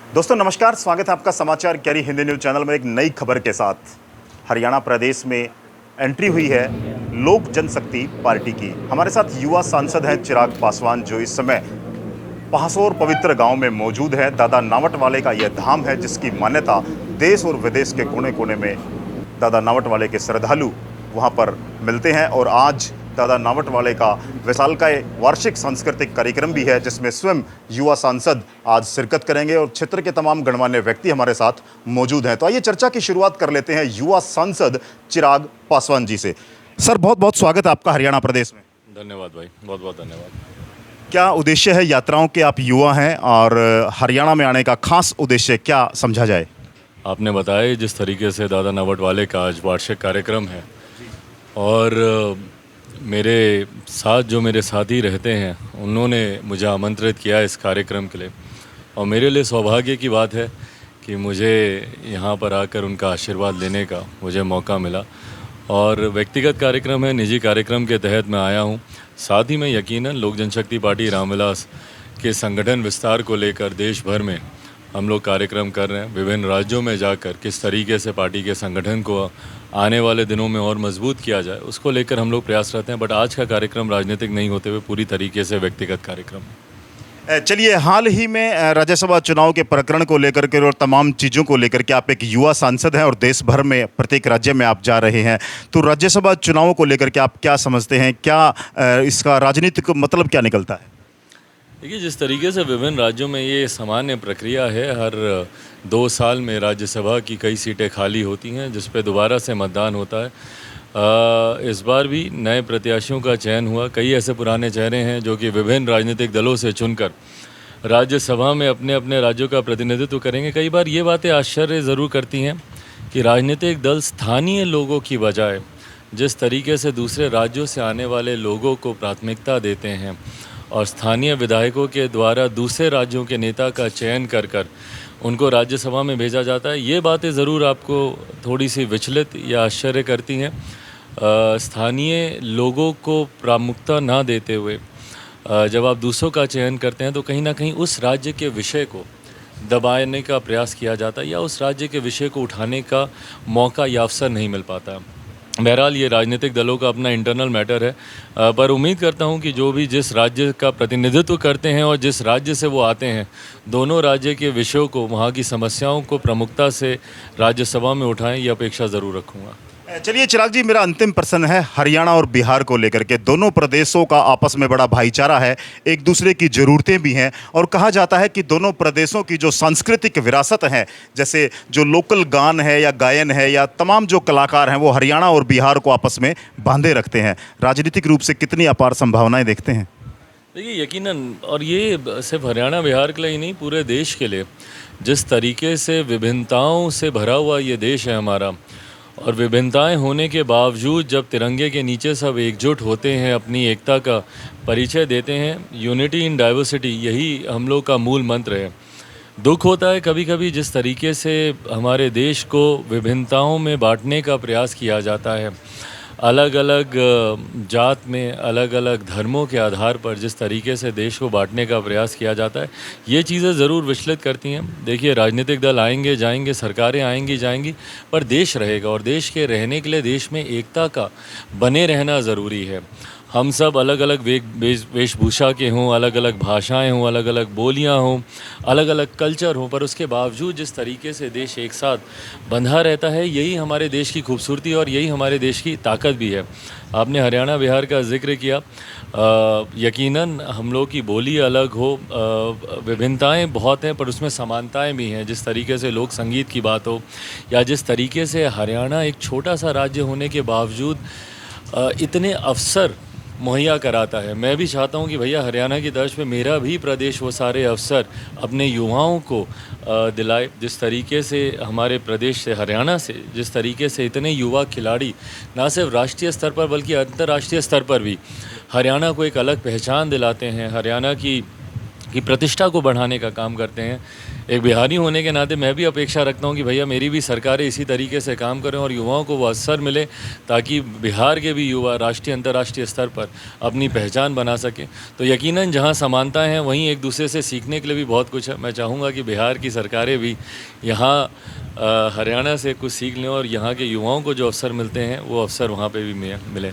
दोस्तों नमस्कार, स्वागत है आपका समाचार कैरी हिंदी न्यूज़ चैनल में एक नई खबर के साथ। हरियाणा प्रदेश में एंट्री हुई है लोक जनशक्ति पार्टी की। हमारे साथ युवा सांसद हैं चिराग पासवान, जो इस समय पासौर पवित्र गांव में मौजूद है। दादा नावट वाले का यह धाम है जिसकी मान्यता देश और विदेश के कोने कोने में दादा नावट वाले के श्रद्धालु वहां पर मिलते हैं। और आज दादा नावट वाले का विशालकाय वार्षिक सांस्कृतिक कार्यक्रम भी है जिसमें स्वयं युवा सांसद आज शिरकत करेंगे और क्षेत्र के तमाम गणमान्य व्यक्ति हमारे साथ मौजूद हैं। तो आइए चर्चा की शुरुआत कर लेते हैं युवा सांसद चिराग पासवान जी से। सर, बहुत बहुत स्वागत है आपका हरियाणा प्रदेश में। धन्यवाद भाई, बहुत बहुत धन्यवाद। क्या उद्देश्य है यात्राओं के? आप युवा हैं और हरियाणा में आने का खास उद्देश्य क्या समझा जाए? आपने बताया जिस तरीके से दादा नावट वाले का आज वार्षिक कार्यक्रम है और मेरे साथ जो मेरे साथी रहते हैं उन्होंने मुझे आमंत्रित किया इस कार्यक्रम के लिए, और मेरे लिए सौभाग्य की बात है कि मुझे यहाँ पर आकर उनका आशीर्वाद लेने का मुझे मौका मिला। और व्यक्तिगत कार्यक्रम है, निजी कार्यक्रम के तहत मैं आया हूँ। साथ ही में यकीनन लोक जनशक्ति पार्टी रामविलास के संगठन विस्तार को लेकर देश भर में हम लोग कार्यक्रम कर रहे हैं। विभिन्न राज्यों में जाकर किस तरीके से पार्टी के संगठन को आने वाले दिनों में और मजबूत किया जाए, उसको लेकर हम लोग प्रयासरत हैं। बट आज का कार्यक्रम राजनीतिक नहीं होते हुए पूरी तरीके से व्यक्तिगत कार्यक्रम है। चलिए, हाल ही में राज्यसभा चुनाव के प्रकरण को लेकर के और तमाम चीज़ों को लेकर के आप एक युवा सांसद हैं और देश भर में प्रत्येक राज्य में आप जा रहे हैं, तो राज्यसभा चुनावों को लेकर के आप क्या समझते हैं? क्या इसका राजनीतिक मतलब क्या निकलता है? देखिए, जिस तरीके से विभिन्न राज्यों में ये सामान्य प्रक्रिया है, हर 2 साल में राज्यसभा की कई सीटें खाली होती हैं जिस पे दोबारा से मतदान होता है। इस बार भी नए प्रत्याशियों का चयन हुआ। कई ऐसे पुराने चेहरे हैं जो कि विभिन्न राजनीतिक दलों से चुनकर राज्यसभा में अपने अपने राज्यों का प्रतिनिधित्व करेंगे। कई बार ये बातें आश्चर्य ज़रूर करती हैं कि राजनीतिक दल स्थानीय लोगों की बजाय जिस तरीके से दूसरे राज्यों से आने वाले लोगों को प्राथमिकता देते हैं और स्थानीय विधायकों के द्वारा दूसरे राज्यों के नेता का चयन कर कर उनको राज्यसभा में भेजा जाता है, ये बातें ज़रूर आपको थोड़ी सी विचलित या आश्चर्य करती हैं। स्थानीय लोगों को प्रामुख्यता ना देते हुए जब आप दूसरों का चयन करते हैं तो कहीं ना कहीं उस राज्य के विषय को दबाने का प्रयास किया जाता है या उस राज्य के विषय को उठाने का मौका या अवसर नहीं मिल पाता। बहरहाल ये राजनीतिक दलों का अपना इंटरनल मैटर है, पर उम्मीद करता हूं कि जो भी जिस राज्य का प्रतिनिधित्व करते हैं और जिस राज्य से वो आते हैं, दोनों राज्य के विषयों को, वहां की समस्याओं को प्रमुखता से राज्यसभा में उठाएं, ये अपेक्षा ज़रूर रखूँगा। चलिए चिराग जी, मेरा अंतिम प्रश्न है हरियाणा और बिहार को लेकर के। दोनों प्रदेशों का आपस में बड़ा भाईचारा है, एक दूसरे की ज़रूरतें भी हैं और कहा जाता है कि दोनों प्रदेशों की जो सांस्कृतिक विरासत है, जैसे जो लोकल गान है या गायन है या तमाम जो कलाकार हैं, वो हरियाणा और बिहार को आपस में बांधे रखते हैं। राजनीतिक रूप से कितनी अपार संभावनाएं देखते हैं? देखिए, यकीनन, और ये सिर्फ हरियाणा बिहार के लिए ही नहीं, पूरे देश के लिए, जिस तरीके से विभिन्नताओं से भरा हुआ ये देश है हमारा, और विभिन्नताएं होने के बावजूद जब तिरंगे के नीचे सब एकजुट होते हैं, अपनी एकता का परिचय देते हैं, यूनिटी इन डाइवर्सिटी, यही हम लोग का मूल मंत्र है। दुख होता है कभी कभी जिस तरीके से हमारे देश को विभिन्नताओं में बांटने का प्रयास किया जाता है, अलग अलग जात में, अलग अलग धर्मों के आधार पर जिस तरीके से देश को बांटने का प्रयास किया जाता है, ये चीज़ें ज़रूर विचलित करती हैं। देखिए, राजनीतिक दल आएंगे जाएंगे, सरकारें आएंगी जाएंगी, पर देश रहेगा, और देश के रहने के लिए देश में एकता का बने रहना ज़रूरी है। हम सब अलग अलग वेशभूषा के हों, अलग अलग भाषाएं हों, अलग अलग बोलियां हों, अलग अलग कल्चर हों, पर उसके बावजूद जिस तरीके से देश एक साथ बंधा रहता है, यही हमारे देश की खूबसूरती और यही हमारे देश की ताकत भी है। आपने हरियाणा बिहार का जिक्र किया, यकीनन हम लोग की बोली अलग हो, विभिन्नताएं बहुत हैं पर उसमें समानताएं भी हैं। जिस तरीके से लोक संगीत की बात हो, या जिस तरीके से हरियाणा एक छोटा सा राज्य होने के बावजूद इतने अवसर मुहैया कराता है। मैं भी चाहता हूं कि भैया हरियाणा की तर्ज पे मेरा भी प्रदेश वो सारे अवसर अपने युवाओं को दिलाए। जिस तरीके से हमारे प्रदेश से, हरियाणा से, जिस तरीके से इतने युवा खिलाड़ी ना सिर्फ राष्ट्रीय स्तर पर बल्कि अंतर्राष्ट्रीय स्तर पर भी हरियाणा को एक अलग पहचान दिलाते हैं, हरियाणा की की प्रतिष्ठा को बढ़ाने का काम करते हैं। एक बिहारी होने के नाते मैं भी अपेक्षा रखता हूं कि भैया मेरी भी सरकारें इसी तरीके से काम करें और युवाओं को वो अवसर मिले ताकि बिहार के भी युवा राष्ट्रीय अंतर्राष्ट्रीय स्तर पर अपनी पहचान बना सकें। तो यकीनन जहां समानताएं हैं वहीं एक दूसरे से सीखने के लिए भी बहुत कुछ है। मैं चाहूँगा कि बिहार की सरकारें भी यहाँ हरियाणा से कुछ सीख लें और यहाँ के युवाओं को जो अवसर मिलते हैं वो अवसर वहाँ पर भी मिलें।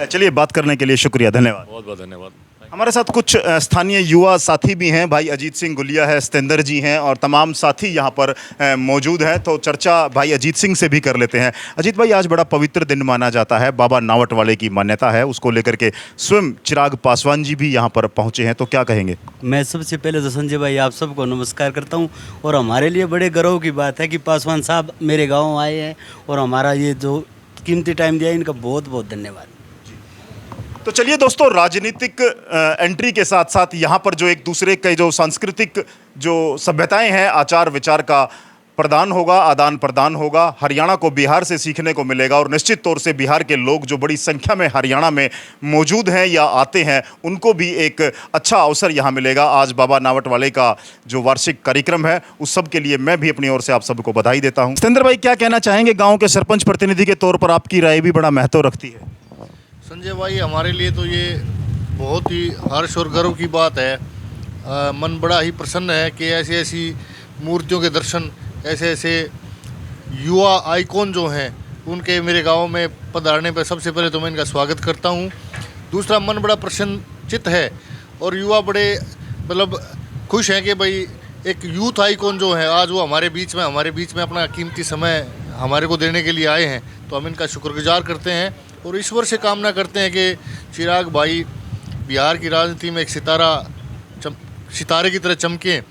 चलिए, बात करने के लिए शुक्रिया, धन्यवाद। बहुत बहुत धन्यवाद। हमारे साथ कुछ स्थानीय युवा साथी भी हैं। भाई अजीत सिंह गुलिया है, सतेंद्र जी हैं और तमाम साथी यहाँ पर मौजूद हैं। तो चर्चा भाई अजीत सिंह से भी कर लेते हैं। अजीत भाई, आज बड़ा पवित्र दिन माना जाता है, बाबा नावटवाले की मान्यता है, उसको लेकर के स्वयं चिराग पासवान जी भी यहाँ पर पहुँचे हैं, तो क्या कहेंगे? मैं सबसे पहले तो संजय भाई आप सबको नमस्कार करता हूँ और हमारे लिए बड़े गर्व की बात है कि पासवान साहब मेरे गाँव आए हैं और हमारा ये जो कीमती टाइम दिया इनका बहुत बहुत धन्यवाद। तो चलिए दोस्तों, राजनीतिक एंट्री के साथ साथ यहाँ पर जो एक दूसरे के जो सांस्कृतिक जो सभ्यताएं हैं, आचार विचार का प्रदान होगा, आदान प्रदान होगा। हरियाणा को बिहार से सीखने को मिलेगा और निश्चित तौर से बिहार के लोग जो बड़ी संख्या में हरियाणा में मौजूद हैं या आते हैं, उनको भी एक अच्छा अवसर यहाँ मिलेगा। आज बाबा नावटवाले का जो वार्षिक कार्यक्रम है, उस सब के लिए मैं भी अपनी ओर से आप सबको बधाई देता हूँ। सतेंद्र भाई, क्या कहना चाहेंगे? गाँव के सरपंच प्रतिनिधि के तौर पर आपकी राय भी बड़ा महत्व रखती है। संजय भाई, हमारे लिए तो ये बहुत ही हर्ष और गर्व की बात है। मन बड़ा ही प्रसन्न है कि ऐसी ऐसी मूर्तियों के दर्शन, ऐसे ऐसे युवा आइकॉन जो हैं उनके मेरे गांव में पधारने पर सबसे पहले तो मैं इनका स्वागत करता हूं। दूसरा, मन बड़ा प्रसन्नचित्त है और युवा बड़े मतलब खुश हैं कि भाई एक यूथ आइकॉन जो है आज वो हमारे बीच में अपना कीमती समय हमारे को देने के लिए आए हैं। तो हम इनका शुक्रगुजार करते हैं और ईश्वर से कामना करते हैं कि चिराग भाई बिहार की राजनीति में एक सितारे की तरह चमकें।